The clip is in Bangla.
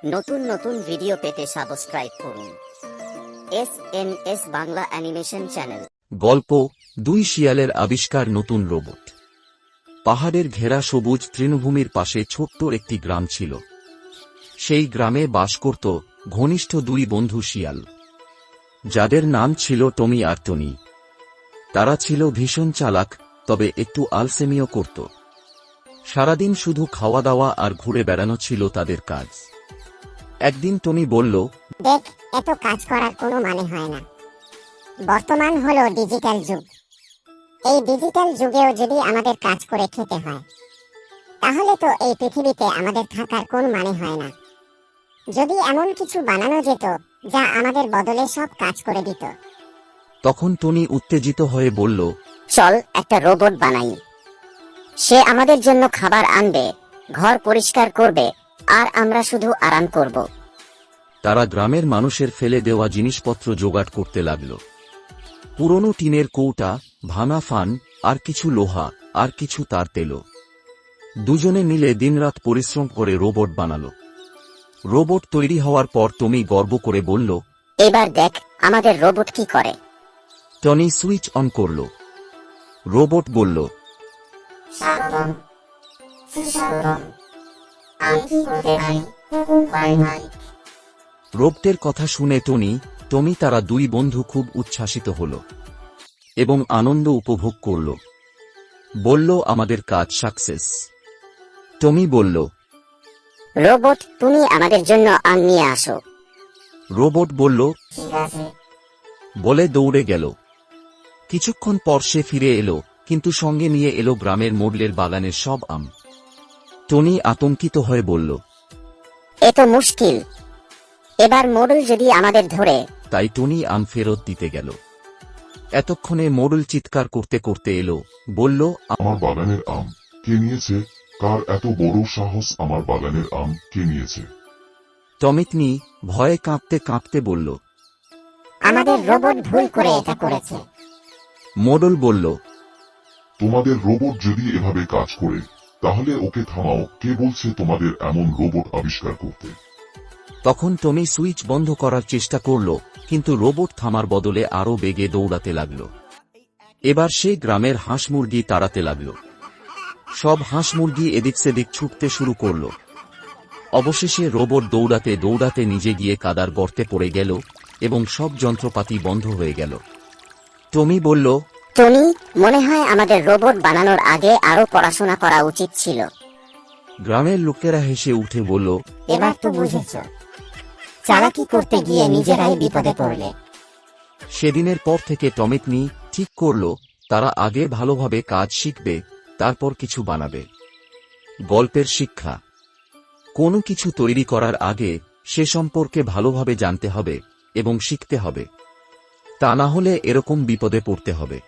নতুন নতুন ভিডিও পেতে সাবস্ক্রাইব করুন এসএনএস বাংলা অ্যানিমেশন চ্যানেল। গল্প দুই শিয়ালের আবিষ্কার নতুন রোবট। পাহাড়ের ঘেরা সবুজ তৃণভূমির পাশে ছোট্ট একটি গ্রাম ছিল। সেই গ্রামে বাস করত ঘনিষ্ঠ দুই বন্ধু শিয়াল, যাদের নাম ছিল টমি আর টনি। তারা ছিল ভীষণ চালাক, তবে একটু আলসেমিও করত। সারাদিন শুধু খাওয়া দাওয়া আর ঘুরে বেড়ানো ছিল তাদের কাজ। একদিন টমি বলল, দেখ, এত কাজ করার কোনো মানে হয় না। বর্তমান হলো ডিজিটাল যুগ। এই ডিজিটাল যুগেও যদি আমাদের কাজ করে খেতে হয়, তাহলে তো এই পৃথিবীতে আমাদের থাকার কোনো মানে হয় না। যদি এমন কিছু বানানো যেত যা আমাদের বদলে সব কাজ করে দিত। তখন টনি উত্তেজিত হয়ে বলল, চল একটা রোবট বানাই। সে আমাদের জন্য খাবার আনবে, ঘর পরিষ্কার করবে, আর আমরা শুধু আরাম করব। তারা গ্রামের মানুষের ফেলে দেওয়া জিনিসপত্র জোগাড় করতে লাগল। পুরনো টিনের কৌটা, ভাঙা ফান, আর কিছু লোহা, আর কিছু তার তেল। দুজনে মিলে দিনরাত পরিশ্রম করে রোবট বানালো। রোবট তৈরি হওয়ার পর টমি গর্ব করে বলল, এবার দেখ আমাদের রোবট কি করে। টনি সুইচ অন করল। রোবট বলল, রোবটের কথা শুনে টমি তারা দুই বন্ধু খুব উচ্ছ্বাসিত হল এবং আনন্দ উপভোগ করল। বলল, আমাদের কাজ সাকসেস। টমি বলল, রোবট তুমি আমাদের জন্য আম নিয়ে আসো। রোবট বলল, বলে দৌড়ে গেল। কিছুক্ষণ পর সে ফিরে এলো, কিন্তু সঙ্গে নিয়ে এলো গ্রামের মোডলের বাগানের সব আম। টনি আতঙ্কিত হয়ে বলল, এ তো মুশকিল, এবার মোডল যদি আমাদের ধরে। তাই টনি আম ফেরত দিতে গেল। এতক্ষণে মোডল চিৎকার করতে করতে এলো, বলল, আমার বাগানের আম কে নিয়েছে? কার এত বড় সাহস আমার বাগানের আম কে নিয়েছে? টমিতনি ভয়ে কাঁপতে কাঁপতে বলল, আমাদের রোবট ভুল করে এটা করেছে। মোডল বলল, তোমাদের রোবট যদি এভাবে কাজ করে, তাহলে ওকে থামাও। কে বলছে তোমাদের এমন রোবট আবিষ্কার করতে? তখন টমি সুইচ বন্ধ করার চেষ্টা করল, কিন্তু রোবট থামার বদলে আরো বেগে দৌড়াতে লাগল। এবার সে গ্রামের হাঁস মুরগি তাড়াতে লাগল। সব হাঁস মুরগি এদিক সেদিক ছুটতে শুরু করল। অবশেষে রোবট দৌড়াতে দৌড়াতে নিজে গিয়ে কাদার গর্তে পড়ে গেল এবং সব যন্ত্রপাতি বন্ধ হয়ে গেল। টমি বলল, টনি, মনে হয় আমাদের রোবট বানানোর আগে আরো পড়াশোনা করা উচিত ছিল। গ্রামের লোকেরা হেসে উঠে বলল, এবার তো বুঝেছ, চালাকি করতে গিয়ে নিজেরাই বিপদে পড়লে। সেদিনের পর থেকে টমিতনি ঠিক করল, তারা আগে ভালোভাবে কাজ শিখবে, তারপর কিছু বানাবে। গল্পের শিক্ষা: কোনো কিছু তৈরি করার আগে সে সম্পর্কে ভালোভাবে জানতে হবে এবং শিখতে হবে, তা না হলে এরকম বিপদে পড়তে হবে।